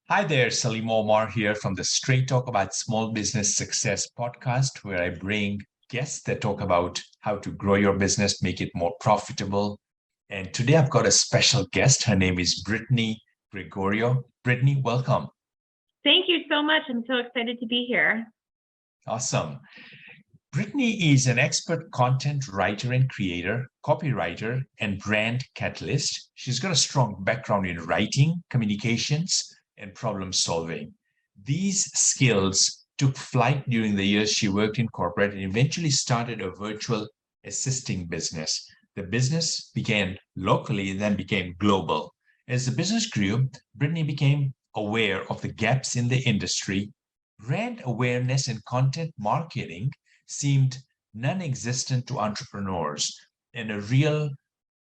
Hi there, Salim Omar here from the Straight Talk About Small Business Success podcast, where I bring guests that talk about how to grow your business, make it more profitable. And today I've got a special guest. Her name is Brittany Gregorio. Brittany, welcome. Thank you so much. I'm so excited to be here. Awesome. Brittany is an expert content writer and creator, copywriter, and brand catalyst. She's got a strong background in writing, communications, and problem solving. These skills took flight during the years she worked in corporate and eventually started a virtual assisting business. The business began locally, then became global. As the business grew, Brittany became aware of the gaps in the industry. Brand awareness and content marketing seemed non-existent to entrepreneurs, and a real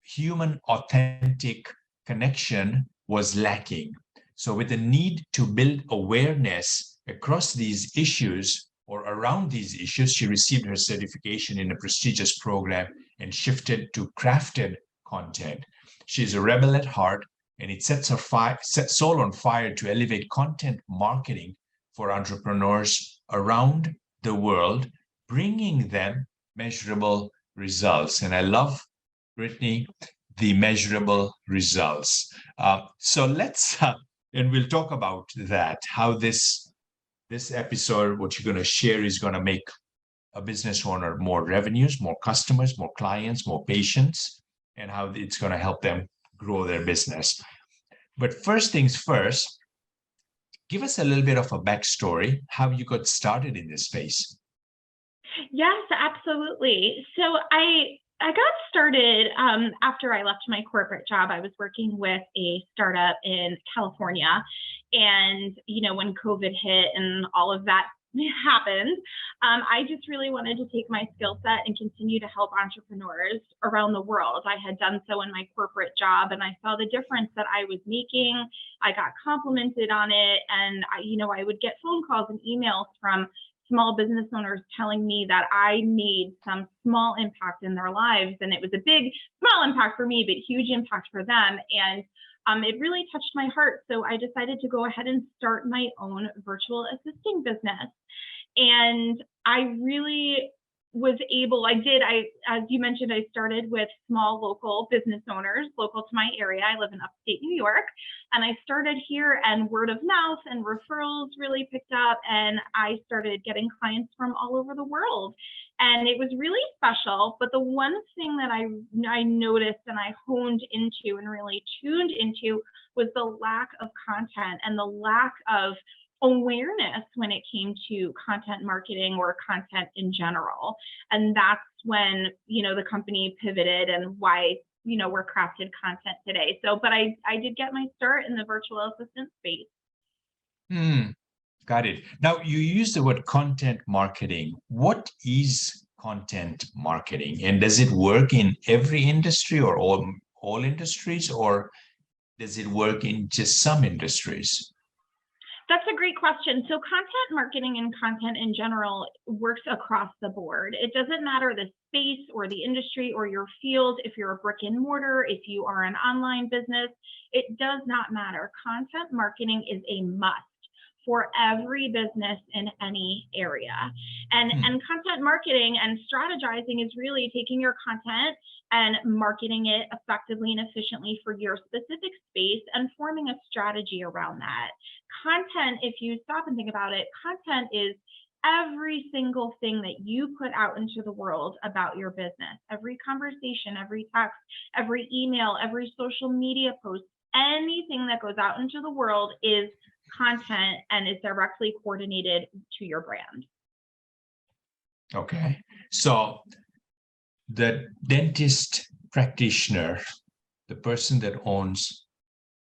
human authentic connection was lacking. So with the need to build awareness across these issues or around these issues, she received her certification in a prestigious program and shifted to crafted content. She's a rebel at heart, and it sets her soul on fire to elevate content marketing for entrepreneurs around the world, bringing them measurable results. And I love, Brittany, the measurable results. So let's, and we'll talk about that, how this episode, what you're going to share is going to make a business owner more revenues, more customers, more clients, more patients, and how it's going to help them grow their business. But first things first, give us a little bit of a backstory, how you got started in this space. Yes, absolutely. So I got started after I left my corporate job. I was working with a startup in California, and when COVID hit and all of that happened, I just really wanted to take my skill set and continue to help entrepreneurs around the world. I had done so in my corporate job, and I saw the difference that I was making. I got complimented on it, and I would get phone calls and emails from small business owners telling me that I made some small impact in their lives. And it was a small impact for me, but huge impact for them. And it really touched my heart. So I decided to go ahead and start my own virtual assisting business. And I really was able, as you mentioned, I started with small local business owners local to my area. I live in upstate New York, and I started here, and word of mouth and referrals really picked up, and I started getting clients from all over the world. And it was really special. But the one thing that I noticed and I honed into and really tuned into was the lack of content and the lack of awareness when it came to content marketing or content in general. And that's when, the company pivoted and why, we're crafted content today. So, but I did get my start in the virtual assistant space. Got it. Now, you use the word content marketing. What is content marketing? And does it work in every industry or all industries, or does it work in just some industries? That's a great question. So content marketing and content in general works across the board. It doesn't matter the space or the industry or your field. If you're a brick and mortar, if you are an online business, it does not matter. Content marketing is a must for every business in any area. And content marketing and strategizing is really taking your content and marketing it effectively and efficiently for your specific space and forming a strategy around that. Content, if you stop and think about it, content is every single thing that you put out into the world about your business. Every conversation, every text, every email, every social media post, anything that goes out into the world is content and is directly coordinated to your brand. Okay. So the dentist practitioner, the person that owns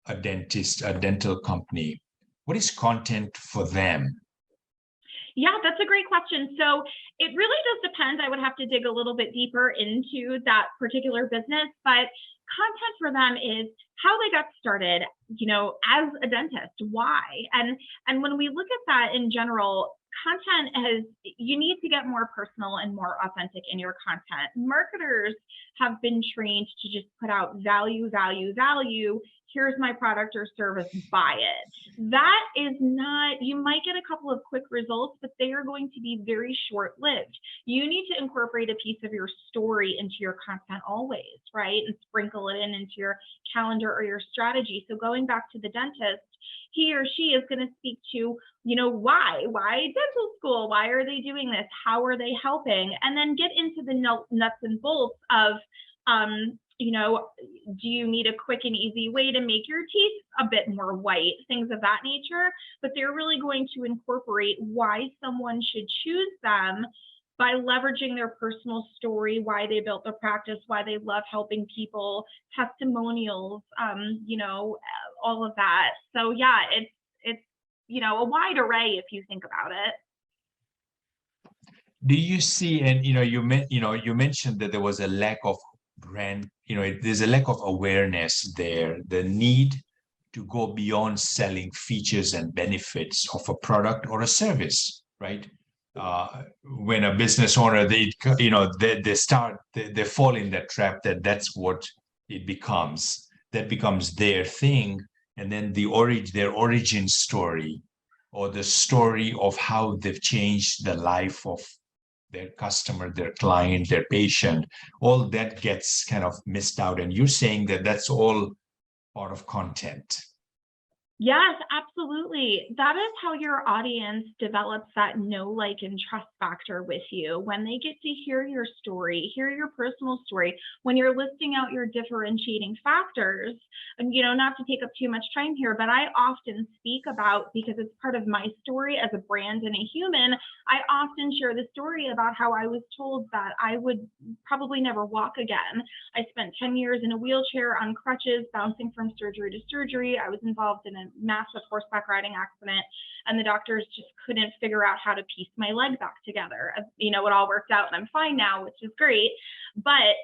a dental company, what is content for them? Yeah, that's a great question. So it really does depend. I would have to dig a little bit deeper into that particular business, but content for them is how they got started, as a dentist, why? And when we look at that in general, you need to get more personal and more authentic in your content. Marketers have been trained to just put out value. here's my product or service, buy it. That is not, you might get a couple of quick results, but they are going to be very short-lived. You need to incorporate a piece of your story into your content always, right? And sprinkle it into your calendar or your strategy. So going back to the dentist, he or she is going to speak to, why dental school? Why are they doing this? How are they helping? And then get into the nuts and bolts of, do you need a quick and easy way to make your teeth a bit more white? Things of that nature. But they're really going to incorporate why someone should choose them by leveraging their personal story, why they built their practice, why they love helping people, testimonials, all of that. So yeah, it's a wide array if you think about it. Do you see, and you mentioned that there was a lack of brand, there's a lack of awareness there, the need to go beyond selling features and benefits of a product or a service, right? When a business owner, they fall in that trap that's what it becomes. That becomes their thing, and then their origin story, or the story of how they've changed the life of their customer, their client, their patient, all that gets kind of missed out. And you're saying that that's all part of content. Yes, absolutely. That is how your audience develops that know, like, and trust factor with you. When they get to hear your story, hear your personal story, when you're listing out your differentiating factors, and not to take up too much time here, but I often speak about, because it's part of my story as a brand and a human, I often share the story about how I was told that I would probably never walk again. I spent 10 years in a wheelchair on crutches, bouncing from surgery to surgery. I was involved in a massive horseback riding accident, and the doctors just couldn't figure out how to piece my leg back together. It all worked out and I'm fine now, which is great. But,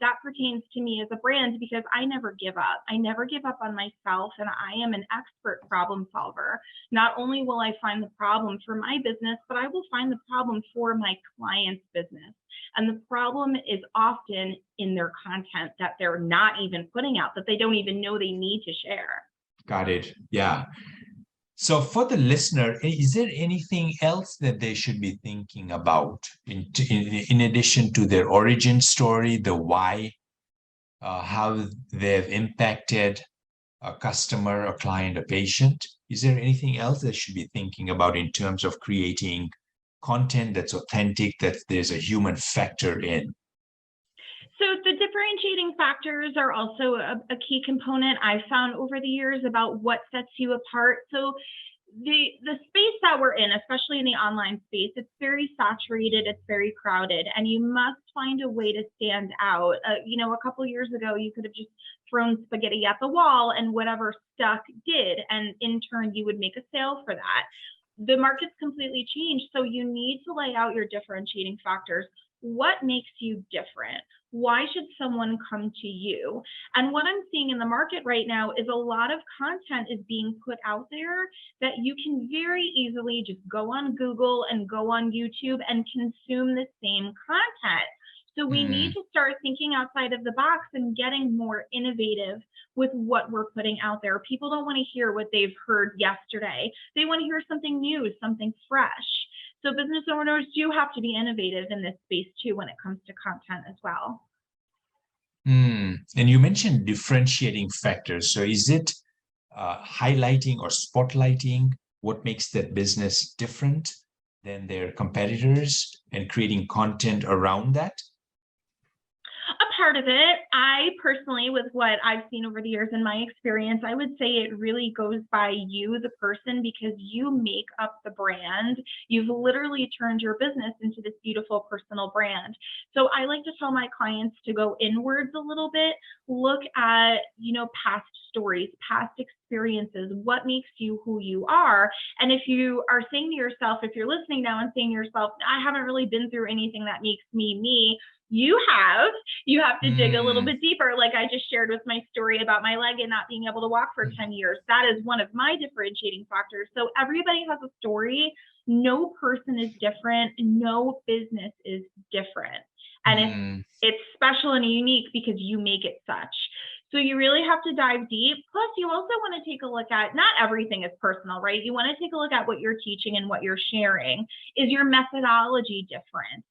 that pertains to me as a brand, because I never give up. I never give up on myself, and I am an expert problem solver. Not only will I find the problem for my business, but I will find the problem for my client's business. And the problem is often in their content that they're not even putting out, that they don't even know they need to share. Got it. Yeah. So for the listener, is there anything else that they should be thinking about in addition to their origin story, the why, how they've impacted a customer, a client, a patient? Is there anything else they should be thinking about in terms of creating content that's authentic, that there's a human factor in? So the differentiating factors are also a key component I've found over the years about what sets you apart. So the space that we're in, especially in the online space, it's very saturated, it's very crowded, and you must find a way to stand out. A couple of years ago, you could have just thrown spaghetti at the wall and whatever stuck did, and in turn, you would make a sale for that. The market's completely changed, so you need to lay out your differentiating factors. What makes you different? Why should someone come to you? And what I'm seeing in the market right now is a lot of content is being put out there that you can very easily just go on Google and go on YouTube and consume the same content. So we need to start thinking outside of the box and getting more innovative with what we're putting out there. People don't want to hear what they've heard yesterday. They want to hear something new, something fresh. So business owners do have to be innovative in this space too when it comes to content as well. And you mentioned differentiating factors. So is it highlighting or spotlighting what makes that business different than their competitors and creating content around that? A part of it. I personally, with what I've seen over the years in my experience, I would say it really goes by you, the person, because you make up the brand. You've literally turned your business into this beautiful personal brand. So I like to tell my clients to go inwards a little bit, look at, past stories, past experiences, what makes you who you are. And if you are saying to yourself, if you're listening now and saying to yourself, I haven't really been through anything that makes me me, you have to dig a little bit deeper. Like I just shared with my story about my leg and not being able to walk for 10 years. That is one of my differentiating factors. So everybody has a story. No person is different. No business is different. And it's special and unique because you make it such. So you really have to dive deep. Plus, you also want to take a look at, not everything is personal, right? You want to take a look at what you're teaching and what you're sharing. Is your methodology different?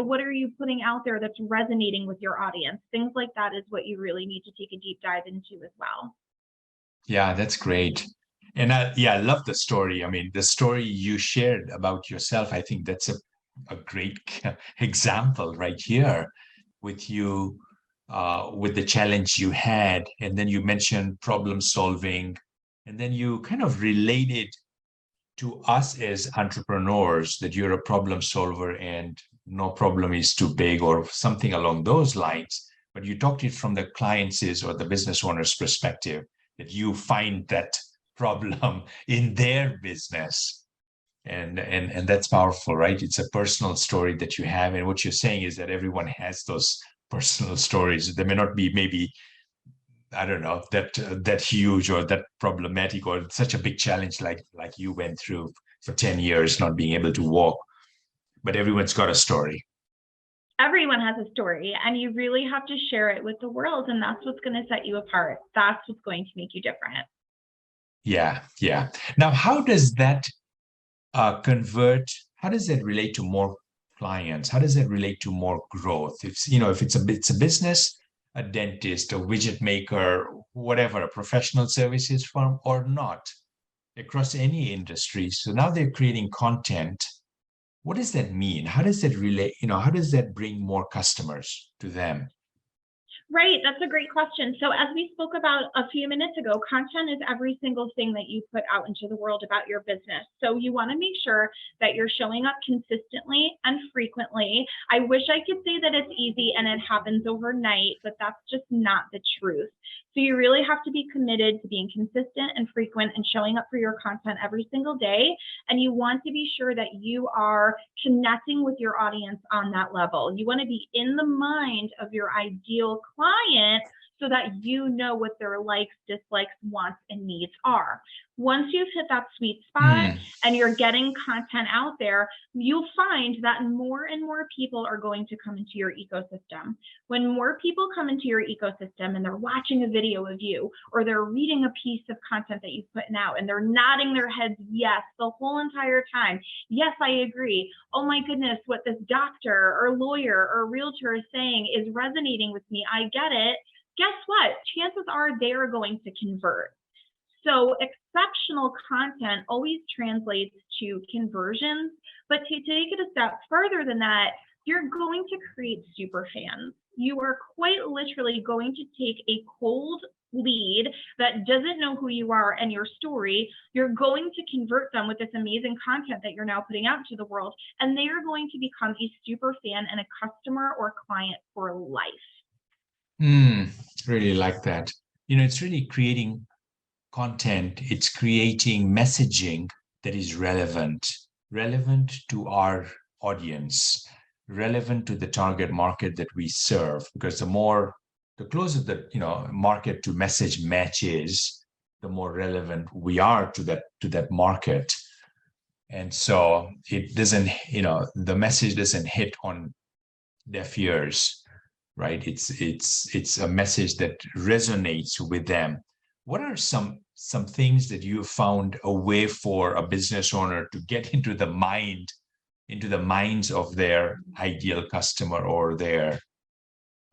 What are you putting out there that's resonating with your audience? Things like that is what you really need to take a deep dive into as well. Yeah, that's great. And I love the story. I mean, the story you shared about yourself, I think that's a great example right here with you, with the challenge you had. And then you mentioned problem solving. And then you kind of related to us as entrepreneurs that you're a problem solver and no problem is too big or something along those lines. But you talked it from the client's or the business owner's perspective, that you find that problem in their business. And that's powerful, right? It's a personal story that you have. And what you're saying is that everyone has those personal stories. They may not be maybe, I don't know, that huge or that problematic or such a big challenge like you went through for 10 years not being able to walk, but everyone's got a story. Everyone has a story, and you really have to share it with the world, and that's what's going to set you apart. That's what's going to make you different. Yeah. Now, how does that convert? How does that relate to more clients? How does that relate to more growth? If it's a business, a dentist, a widget maker, whatever, a professional services firm or not, across any industry. So now they're creating content. What does that mean? How does that relate? How does that bring more customers to them? Right, that's a great question. So as we spoke about a few minutes ago, content is every single thing that you put out into the world about your business. So you want to make sure that you're showing up consistently and frequently. I wish I could say that it's easy and it happens overnight, but that's just not the truth. So you really have to be committed to being consistent and frequent and showing up for your content every single day. And you want to be sure that you are connecting with your audience on that level. You want to be in the mind of your ideal client so that you know what their likes, dislikes, wants, and needs are. Once you've hit that sweet spot and you're getting content out there, you'll find that more and more people are going to come into your ecosystem. When more people come into your ecosystem and they're watching a video of you, or they're reading a piece of content that you've put out and they're nodding their heads yes the whole entire time, yes, I agree. Oh my goodness, what this doctor or lawyer or realtor is saying is resonating with me. I get it. Guess what? Chances are they are going to convert. So exceptional content always translates to conversions, but to take it a step further than that, you're going to create super fans. You are quite literally going to take a cold lead that doesn't know who you are and your story. You're going to convert them with this amazing content that you're now putting out to the world, and they are going to become a super fan and a customer or client for life. Really like that. It's really creating content. It's creating messaging that is relevant to our audience, relevant to the target market that we serve. Because the closer the market to message matches, the more relevant we are to that market. And so it doesn't, the message doesn't hit on deaf ears. Right? It's a message that resonates with them. What are some things that you found a way for a business owner to get into the minds of their ideal customer or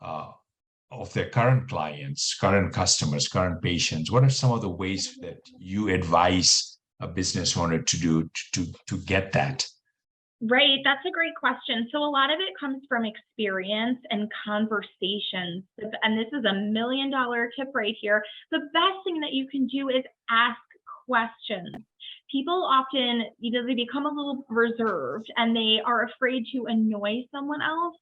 of their current clients, current customers, current patients? What are some of the ways that you advise a business owner to do to get that? Right, that's a great question. So a lot of it comes from experience and conversations. And this is $1 million tip right here. The best thing that you can do is ask questions. People often, they become a little reserved and they are afraid to annoy someone else.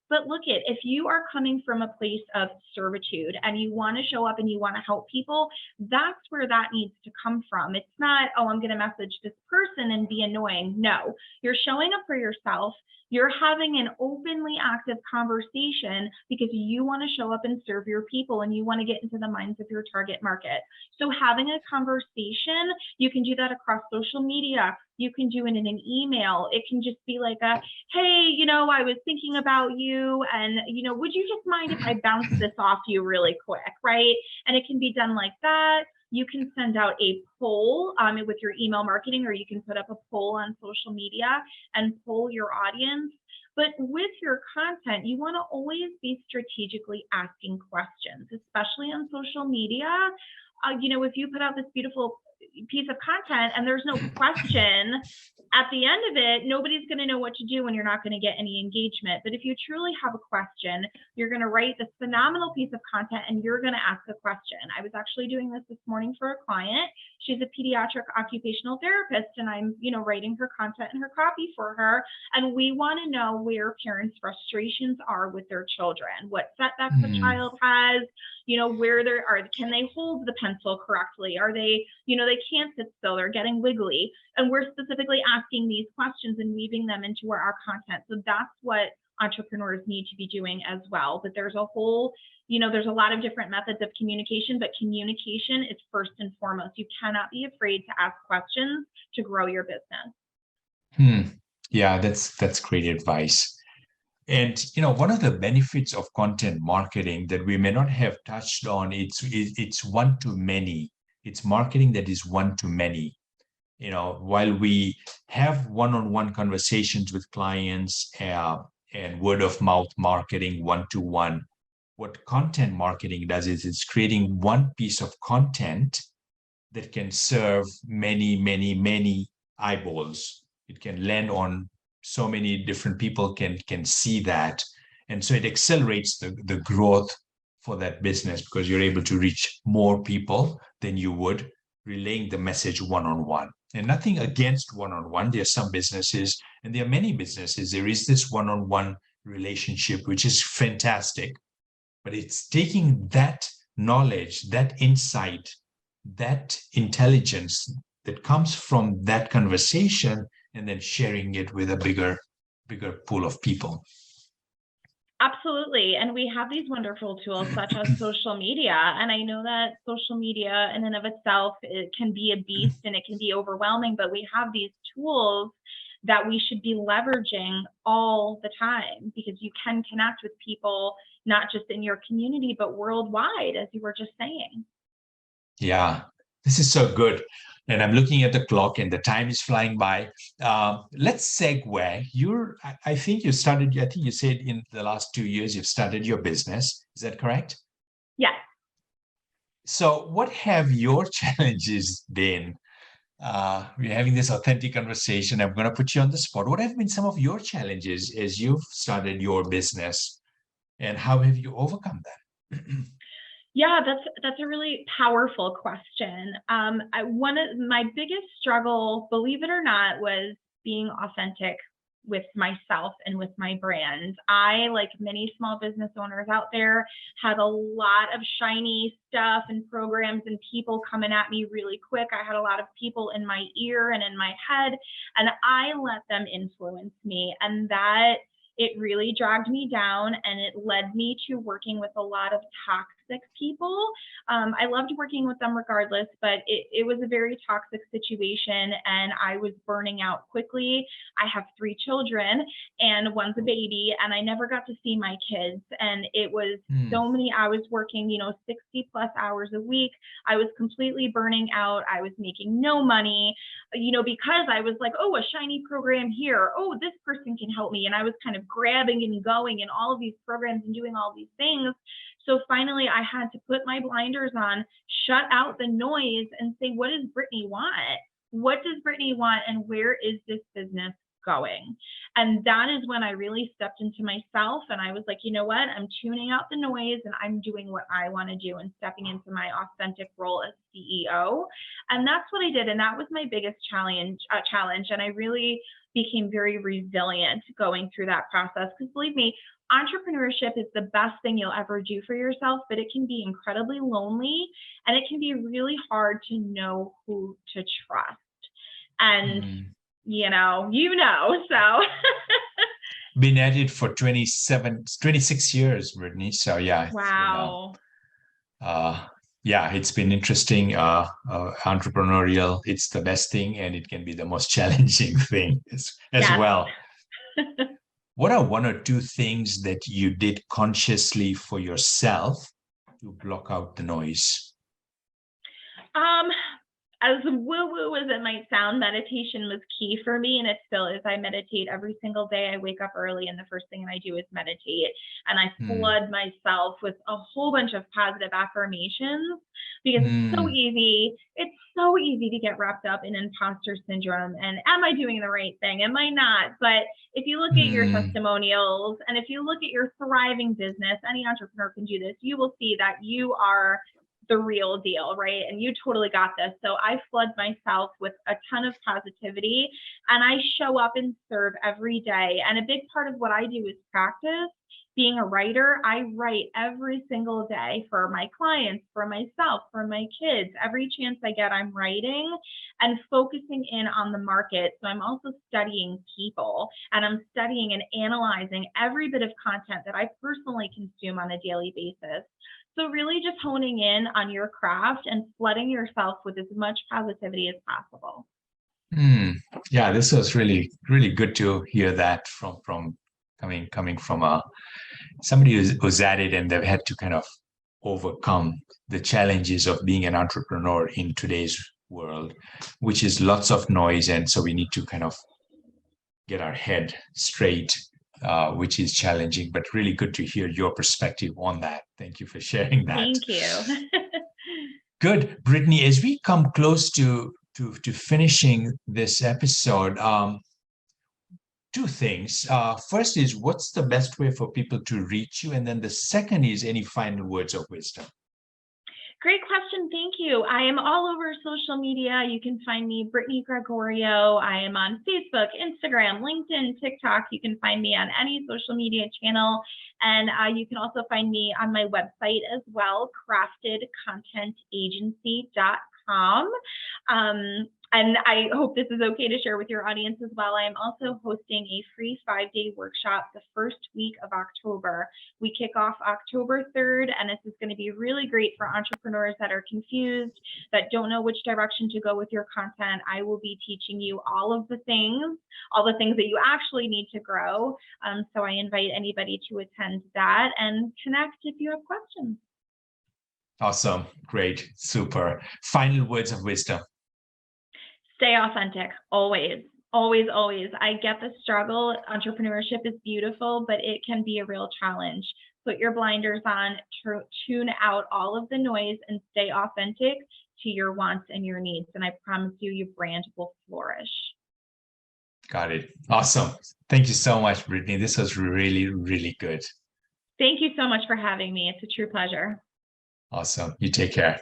But look if you are coming from a place of servitude and you want to show up and you want to help people, that's where that needs to come from. It's not, oh, I'm going to message this person and be annoying. No, you're showing up for yourself. You're having an openly active conversation because you want to show up and serve your people and you want to get into the minds of your target market. So having a conversation, you can do that across social media. You can do it in an email. It can just be like a, hey, I was thinking about you, and, would you just mind if I bounce this off you really quick, right? And it can be done like that. You can send out a poll with your email marketing, or you can put up a poll on social media and poll your audience. But with your content, you want to always be strategically asking questions, especially on social media. If you put out this beautiful piece of content and there's no question at the end of it, nobody's going to know what to do, and you're not going to get any engagement. But if you truly have a question, you're going to write this phenomenal piece of content and you're going to ask a question. I was actually doing this morning for a client. She's a pediatric occupational therapist, and I'm, writing her content and her copy for her. And we want to know where parents' frustrations are with their children, what setbacks the child has, where they are, can they hold the pencil correctly? Are they, they can't sit still, they're getting wiggly. And we're specifically asking these questions and weaving them into our content. So that's what entrepreneurs need to be doing as well. But there's a whole, there's a lot of different methods of communication, but communication is first and foremost. You cannot be afraid to ask questions to grow your business. Yeah, that's great advice. And one of the benefits of content marketing that we may not have touched on, it's one to many. It's marketing that is one to many. While we have one-on-one conversations with clients and word of mouth marketing one-to-one, what content marketing does is it's creating one piece of content that can serve many, many, many eyeballs. It can land on so many different people can see that. And so it accelerates the growth for that business, because you're able to reach more people than you would relaying the message one-on-one. And nothing against one-on-one. There are some businesses, and there are many businesses, there is this one-on-one relationship, which is fantastic. But it's taking that knowledge, that insight, that intelligence that comes from that conversation and then sharing it with a bigger pool of people. Absolutely. And we have these wonderful tools such as social media. And I know that social media in and of itself, it can be a beast and it can be overwhelming, but we have these tools that we should be leveraging all the time, because you can connect with people, not just in your community, but worldwide, as you were just saying. Yeah, this is so good. And I'm looking at the clock and the time is flying by. Let's segue. I think you said in the last 2 years, you've started your business. Is that correct? Yes. So what have your challenges been? We're having this authentic conversation. I'm going to put you on the spot. What have been some of your challenges as you've started your business, and how have you overcome that? Yeah, that's a really powerful question. One of my biggest struggle, believe it or not, was being authentic with myself and with my brand. I, like many small business owners out there, had a lot of shiny stuff and programs and people coming at me really quick. I had a lot of people in my ear and in my head, and I let them influence me. And that it really dragged me down, and it led me to working with a lot of toxic people. I loved working with them regardless, but it was a very toxic situation, and I was burning out quickly. I have 3 children, and one's a baby, and I never got to see my kids. And it was so many, I was working, 60 plus hours a week. I was completely burning out. I was making no money, because I was like, oh, a shiny program here. Oh, this person can help me. And I was kind of grabbing and going in all of these programs and doing all these things. So finally, I had to put my blinders on, shut out the noise, and say, what does Brittany want? What does Brittany want, and where is this business going? And that is when I really stepped into myself, and I was like, you know what? I'm tuning out the noise, and I'm doing what I want to do and stepping into my authentic role as CEO. And that's what I did. And that was my biggest challenge. And I really became very resilient going through that process, because believe me, entrepreneurship is the best thing you'll ever do for yourself, but it can be incredibly lonely, and it can be really hard to know who to trust. And so been at it for 26 years, Brittany. So yeah. Wow. Yeah, it's been interesting. Entrepreneurial, it's the best thing, and it can be the most challenging thing as Yes. well. What are one or two things that you did consciously for yourself to block out the noise? Um, as woo-woo as it might sound, meditation was key for me, and it still is. I meditate every single day. I wake up early, and the first thing I do is meditate, and I Hmm. flood myself with a whole bunch of positive affirmations because Hmm. it's so easy to get wrapped up in imposter syndrome and am I doing the right thing? Am I not? But if you look at your Hmm. testimonials and if you look at your thriving business, any entrepreneur can do this, you will see that you are the real deal, right? And you totally got this. So I flood myself with a ton of positivity and I show up and serve every day. And a big part of what I do is practice. Being a writer, I write every single day for my clients, for myself, for my kids. Every chance I get, I'm writing and focusing in on the market. So I'm also studying people and I'm studying and analyzing every bit of content that I personally consume on a daily basis. So really just honing in on your craft and flooding yourself with as much positivity as possible. Hmm. Yeah, this was really, really good to hear that from coming from somebody who's at it and they've had to kind of overcome the challenges of being an entrepreneur in today's world, which is lots of noise. And so we need to kind of get our head straight, which is challenging, but really good to hear your perspective on that. Thank you for sharing that. Thank you. Good. Brittany, as we come close to finishing this episode, two things. First is what's the best way for people to reach you? And then the second is any final words of wisdom. Great question. Thank you. I am all over social media. You can find me, Brittany Gregorio. I am on Facebook, Instagram, LinkedIn, TikTok. You can find me on any social media channel. And you can also find me on my website as well, craftedcontentagency.com. And I hope this is okay to share with your audience as well. I am also hosting a free 5-day workshop the first week of October. We kick off October 3rd, and this is going to be really great for entrepreneurs that are confused, that don't know which direction to go with your content. I will be teaching you all the things that you actually need to grow. So I invite anybody to attend that and connect if you have questions. Awesome. Great. Super. Final words of wisdom. Stay authentic, always. Always, always. I get the struggle. Entrepreneurship is beautiful, but it can be a real challenge. Put your blinders on, tune out all of the noise, and stay authentic to your wants and your needs. And I promise you, your brand will flourish. Got it. Awesome. Thank you so much, Brittany. This was really, really good. Thank you so much for having me. It's a true pleasure. Awesome. You take care.